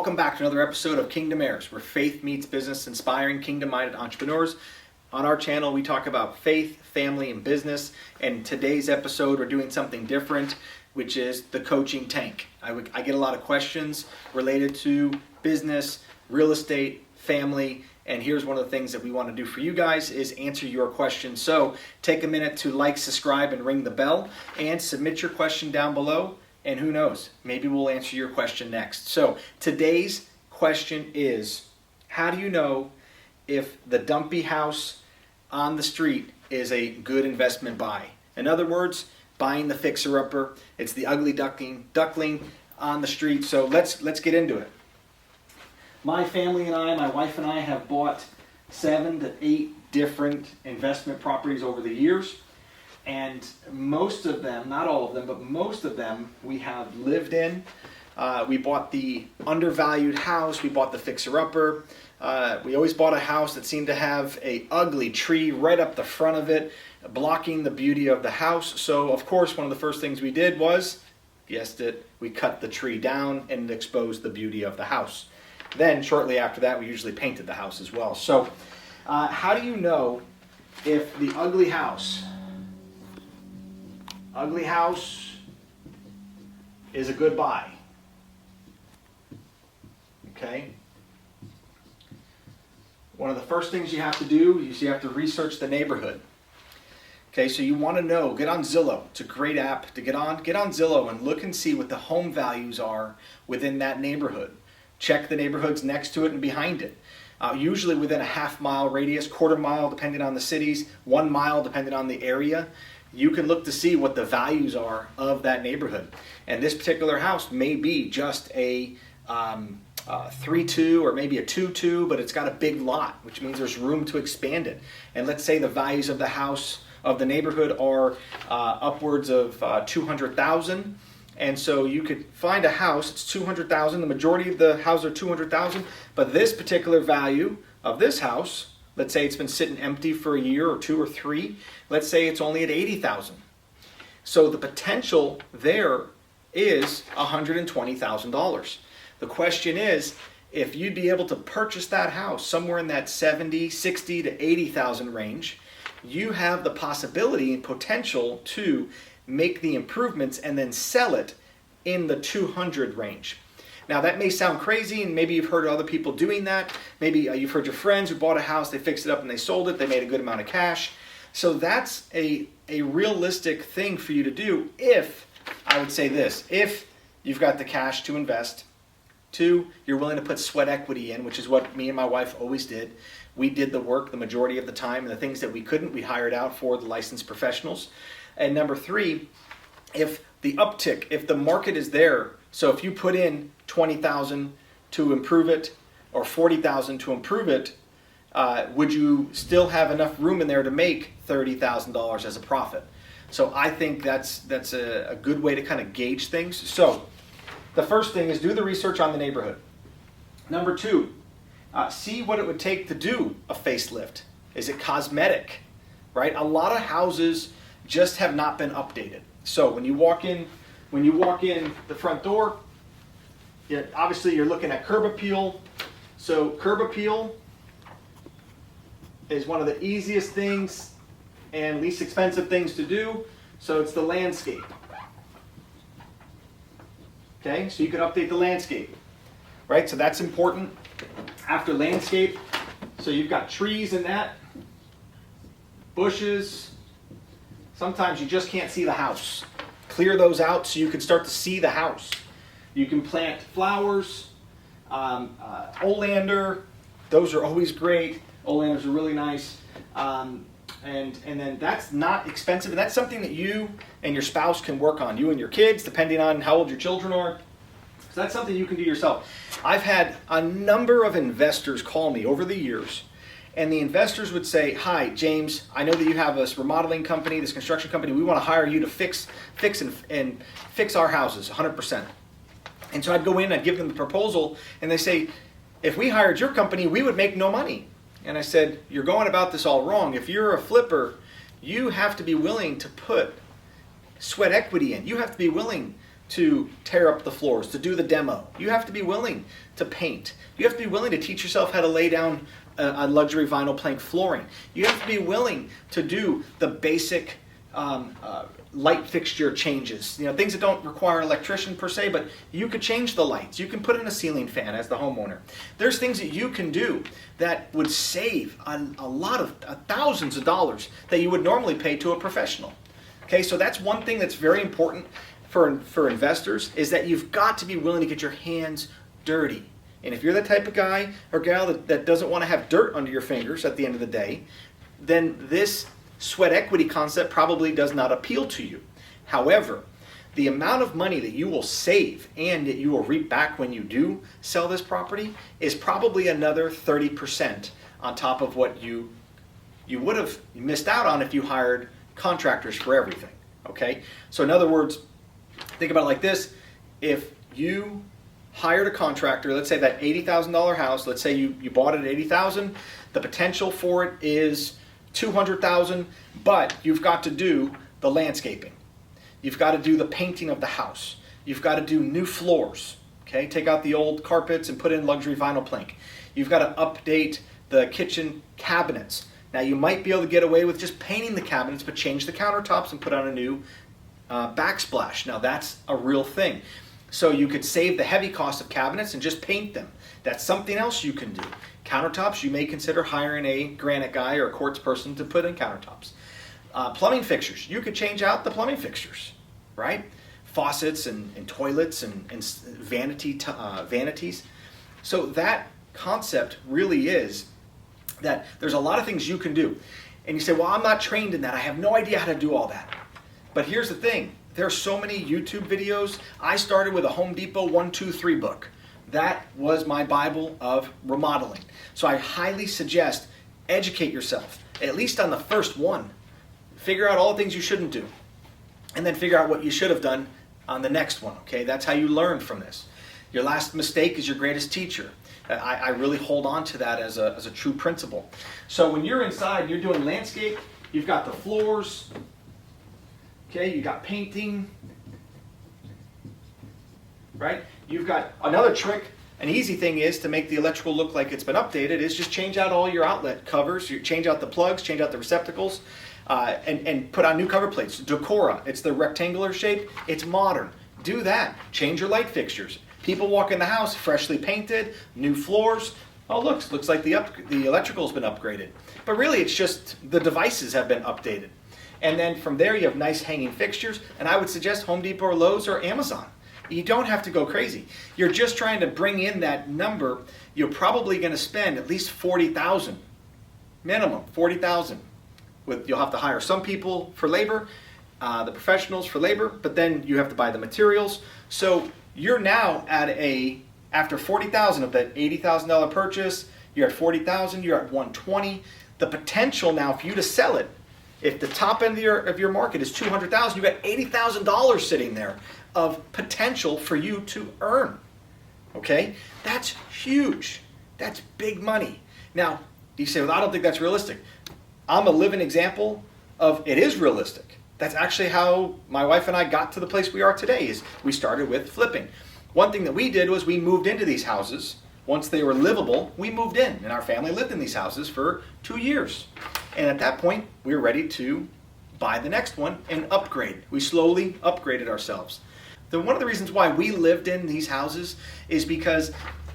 Welcome back to another episode of Kingdom Heirs, where faith meets business, inspiring kingdom-minded entrepreneurs. On our channel, we talk about faith, family, and business. And today's episode, we're doing something different, which is the coaching tank. I get a lot of questions related to business, real estate, family, and here's one of the things that we want to do for you guys is answer your questions. So take a minute to like, subscribe, and ring the bell, and submit your question down below. And who knows, maybe we'll answer your question next. So today's question is, how do you know if the dumpy house on the street is a good investment buy? In other words, buying the fixer-upper. It's the ugly duckling on the street. So let's get into it. My family and I, my wife and I, have bought 7 to 8 different investment properties over the years. And most of them, not all of them, but most of them we have lived in. We bought the undervalued house. We bought the fixer-upper. We always bought a house that seemed to have an ugly tree right up the front of it, blocking the beauty of the house. So, of course, one of the first things we did was, guessed it, we cut the tree down and exposed the beauty of the house. Then, shortly after that, we usually painted the house as well. So, how do you know if the ugly house is a good buy? Okay. One of the first things you have to do is you have to research the neighborhood. Okay, so you want to know, get on Zillow. It's a great app to get on. Get on Zillow and look and see what the home values are within that neighborhood. Check the neighborhoods next to it and behind it. Usually within a half-mile radius, quarter-mile depending on the cities, 1 mile depending on the area. You can look to see what the values are of that neighborhood. And this particular house may be just a 3-2 or maybe a 2-2, but it's got a big lot, which means there's room to expand it. And let's say the values of the house, of the neighborhood, are upwards of $200,000. And so you could find a house, it's $200,000. The majority of the houses are $200,000, but this particular value of this house, let's say it's been sitting empty for a year or 2 or 3. Let's say it's only at $80,000. So the potential there is $120,000. The question is, if you'd be able to purchase that house somewhere in that 70, 60 to 80,000 range, you have the possibility and potential to make the improvements and then sell it in the 200 range. Now that may sound crazy, and maybe you've heard other people doing that. Maybe you've heard your friends who bought a house, they fixed it up and they sold it, they made a good amount of cash. So that's a realistic thing for you to do if, I would say this, if you've got the cash to invest. 2, you're willing to put sweat equity in, which is what me and my wife always did. We did the work the majority of the time, and the things that we couldn't, we hired out for the licensed professionals. And number 3, if the uptick, if the market is there, so if you put in $20,000 to improve it or $40,000 to improve it, would you still have enough room in there to make $30,000 as a profit? So I think that's a good way to kind of gauge things. So the first thing is do the research on the neighborhood. Number 2, see what it would take to do a facelift. Is it cosmetic, right? A lot of houses just have not been updated. So when you walk in the front door, obviously you're looking at curb appeal. So curb appeal is one of the easiest things and least expensive things to do. So it's the landscape. Okay, so you can update the landscape, right? So that's important. After landscape, so you've got trees in that, bushes. Sometimes you just can't see the house. Clear those out so you can start to see the house. You can plant flowers, oleander. Those are always great. Oleanders are really nice. And then that's not expensive. And that's something that you and your spouse can work on. You and your kids, depending on how old your children are. So that's something you can do yourself. I've had a number of investors call me over the years. And the investors would say, "Hi, James, I know that you have this remodeling company, this construction company. We want to hire you to fix our houses 100%. And so I'd go in, I'd give them the proposal, and they say, "If we hired your company, we would make no money." And I said, "You're going about this all wrong. If you're a flipper, you have to be willing to put sweat equity in. You have to be willing to tear up the floors, to do the demo. You have to be willing to paint. You have to be willing to teach yourself how to lay down a luxury vinyl plank flooring. You have to be willing to do the basic light fixture changes. Things that don't require an electrician per se, but you could change the lights. You can put in a ceiling fan as the homeowner. There's things that you can do that would save a lot of thousands of dollars that you would normally pay to a professional. Okay, so that's one thing that's very important for investors, is that you've got to be willing to get your hands dirty. And if you're the type of guy or gal that doesn't want to have dirt under your fingers at the end of the day, then this sweat equity concept probably does not appeal to you. However, the amount of money that you will save and that you will reap back when you do sell this property is probably another 30% on top of what you would have missed out on if you hired contractors for everything. Okay? So in other words, think about it like this. If you hired a contractor, let's say that $80,000 house, let's say you bought it at $80,000, the potential for it is $200,000, but you've got to do the landscaping. You've got to do the painting of the house. You've got to do new floors. Okay, take out the old carpets and put in luxury vinyl plank. You've got to update the kitchen cabinets. Now you might be able to get away with just painting the cabinets, but change the countertops and put on a new backsplash. Now that's a real thing. So you could save the heavy cost of cabinets and just paint them. That's something else you can do. Countertops, you may consider hiring a granite guy or a quartz person to put in countertops. Plumbing fixtures, you could change out the plumbing fixtures, right? Faucets and toilets and vanities. So that concept really is that there's a lot of things you can do. And you say, well, I'm not trained in that. I have no idea how to do all that. But here's the thing. There are so many YouTube videos. I started with a Home Depot 1, 2, 3 book. That was my Bible of remodeling. So I highly suggest educate yourself, at least on the first one. Figure out all the things you shouldn't do. And then figure out what you should have done on the next one. Okay, that's how you learn from this. Your last mistake is your greatest teacher. I really hold on to that as a true principle. So when you're inside, you're doing landscape, you've got the floors, okay, you got painting, right? You've got another trick. An easy thing is to make the electrical look like it's been updated is just change out all your outlet covers. You change out the plugs, change out the receptacles, and put on new cover plates. Decora, it's the rectangular shape. It's modern. Do that. Change your light fixtures. People walk in the house freshly painted, new floors. Oh, looks like the electrical's been upgraded. But really, it's just the devices have been updated. And then from there, you have nice hanging fixtures. And I would suggest Home Depot or Lowe's or Amazon. You don't have to go crazy. You're just trying to bring in that number. You're probably going to spend at least $40,000, minimum $40,000. You'll have to hire some people for labor, the professionals for labor, but then you have to buy the materials. So you're now at after $40,000 of that $80,000 purchase, you're at $40,000, you're at $120,000. The potential now for you to sell it, if the top end of your market is $200,000, you've got $80,000 sitting there of potential for you to earn. Okay? That's huge. That's big money. Now, you say, well, I don't think that's realistic. I'm a living example of it is realistic. That's actually how my wife and I got to the place we are today. Is we started with flipping. One thing that we did was we moved into these houses. Once they were livable, we moved in, and our family lived in these houses for 2 years. And at that point, we were ready to buy the next one and upgrade. We slowly upgraded ourselves. Then one of the reasons why we lived in these houses is because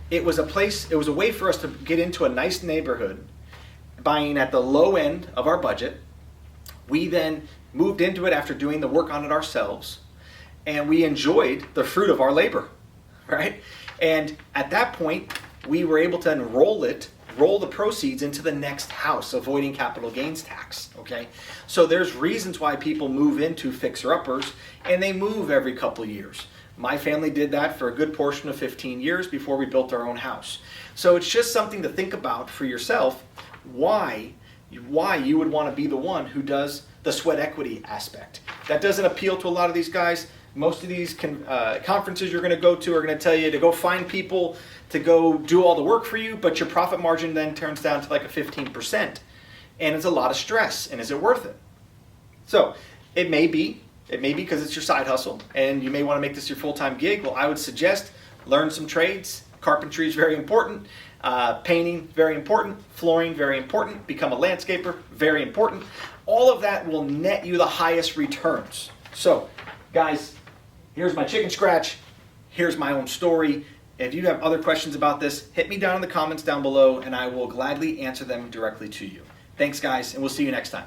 it was a way for us to get into a nice neighborhood, buying at the low end of our budget. We then moved into it after doing the work on it ourselves, and we enjoyed the fruit of our labor, right? And at that point, we were able to then roll the proceeds into the next house, avoiding capital gains tax, okay? So there's reasons why people move into fixer-uppers, and they move every couple of years. My family did that for a good portion of 15 years before we built our own house. So it's just something to think about for yourself, why you would want to be the one who does the sweat equity aspect. That doesn't appeal to a lot of these guys. Most of these conferences you're going to go to are going to tell you to go find people to go do all the work for you, but your profit margin then turns down to like a 15%. And it's a lot of stress, and is it worth it? So it may be It may be because it's your side hustle and you may want to make this your full-time gig. Well, I would suggest learn some trades. Carpentry is very important. Painting, very important. Flooring, very important. Become a landscaper, very important. All of that will net you the highest returns. So, guys, here's my chicken scratch. Here's my own story. If you have other questions about this, hit me down in the comments down below and I will gladly answer them directly to you. Thanks, guys, and we'll see you next time.